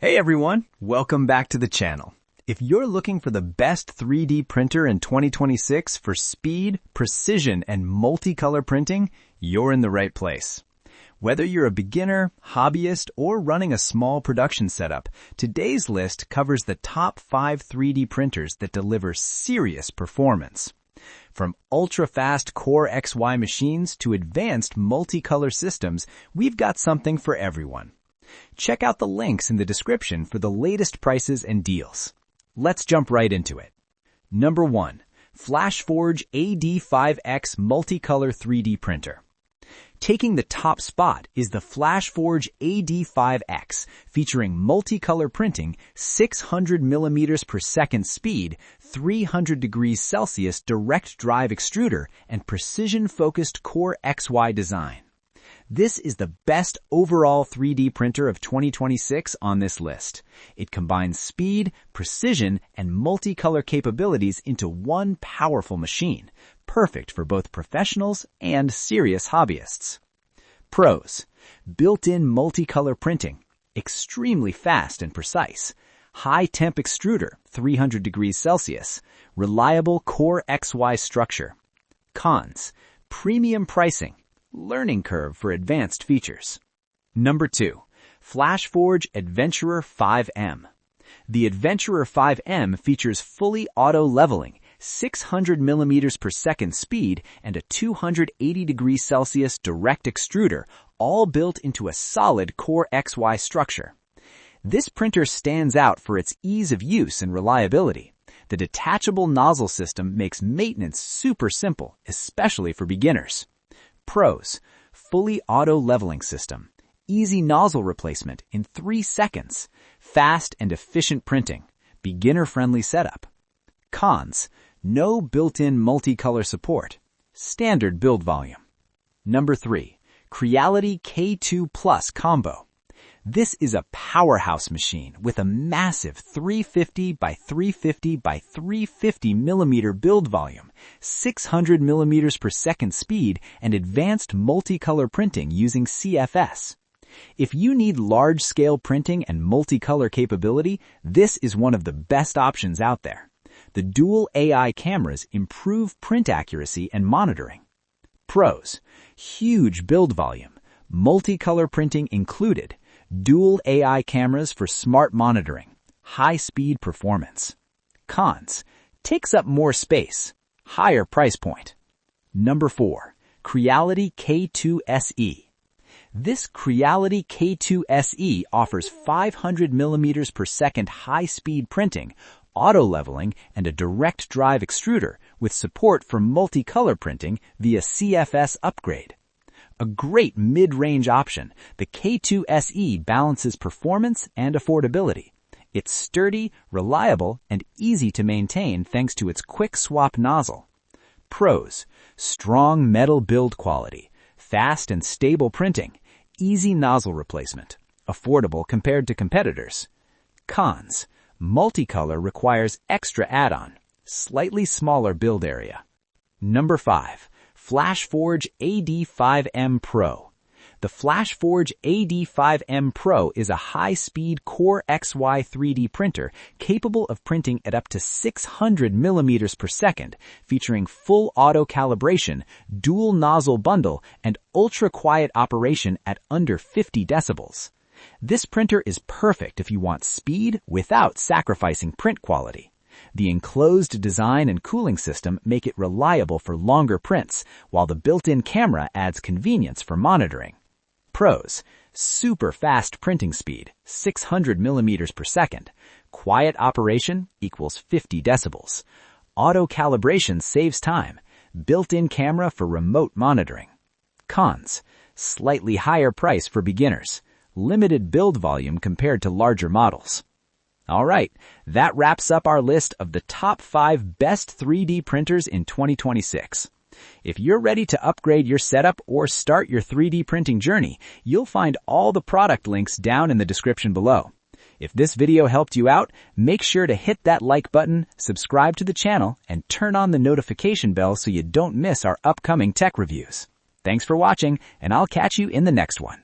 Hey everyone, welcome back to the channel. If you're looking for the best 3D printer in 2026 for speed, precision, and multicolor printing, you're in the right place. Whether you're a beginner, hobbyist, or running a small production setup, today's list covers the top 5 3D printers that deliver serious performance. From ultra-fast CoreXY machines to advanced multicolor systems, we've got something for everyone. Check out the links in the description for the latest prices and deals. Let's jump right into it. Number 1. FLASHFORGE AD5X Multicolor 3D Printer. Taking the top spot is the FLASHFORGE AD5X, featuring multicolor printing, 600 millimeters per second speed, 300 degrees Celsius direct drive extruder, and precision-focused CoreXY design. This is the best overall 3D printer of 2026 on this list. It combines speed, precision, and multicolor capabilities into one powerful machine, perfect for both professionals and serious hobbyists. Pros: built-in multicolor printing, extremely fast and precise, high temp extruder, 300 degrees Celsius, reliable CoreXY structure. Cons: premium pricing, learning curve for advanced features. Number 2. FLASHFORGE Adventurer 5M. The Adventurer 5M features fully auto leveling, 600 millimeters per second speed, and a 280 degrees Celsius direct extruder, all built into a solid CoreXY structure. This printer stands out for its ease of use and reliability. The detachable nozzle system makes maintenance super simple, especially for beginners. Pros: fully auto leveling system, easy nozzle replacement in 3 seconds, fast and efficient printing, beginner-friendly setup. Cons: no built-in multicolor support, standard build volume. Number 3. Creality K2 Plus Combo. This is a powerhouse machine with a massive 350 by 350 by 350 millimeter build volume, 600 millimeters per second speed, and advanced multicolor printing using CFS. If you need large-scale printing and multicolor capability, this is one of the best options out there. The dual AI cameras improve print accuracy and monitoring. Pros: huge build volume, multicolor printing included, dual AI cameras for smart monitoring, high-speed performance. Cons: takes up more space, higher price point. Number 4. Creality K2 SE. This Creality K2 SE offers 500 millimeters per second high-speed printing, auto-leveling, and a direct drive extruder with support for multicolor printing via CFS upgrade. A great mid-range option, the K2 SE balances performance and affordability. It's sturdy, reliable, and easy to maintain thanks to its quick swap nozzle. Pros: strong metal build quality, fast and stable printing, easy nozzle replacement, affordable compared to competitors. Cons: multicolor requires extra add-on, slightly smaller build area. Number 5. FLASHFORGE AD5M Pro. The FLASHFORGE AD5M Pro is a high-speed CoreXY 3D printer capable of printing at up to 600 millimeters per second, featuring full auto calibration, dual nozzle bundle, and ultra-quiet operation at under 50 decibels. This printer is perfect if you want speed without sacrificing print quality. The enclosed design and cooling system make it reliable for longer prints, while the built-in camera adds convenience for monitoring. Pros: super fast printing speed, 600 millimeters per second. Quiet operation equals 50 decibels. Auto calibration saves time. Built-in camera for remote monitoring. Cons: slightly higher price for beginners. Limited build volume compared to larger models. Alright, that wraps up our list of the top 5 best 3D printers in 2026. If you're ready to upgrade your setup or start your 3D printing journey, you'll find all the product links down in the description below. If this video helped you out, make sure to hit that like button, subscribe to the channel, and turn on the notification bell so you don't miss our upcoming tech reviews. Thanks for watching, and I'll catch you in the next one.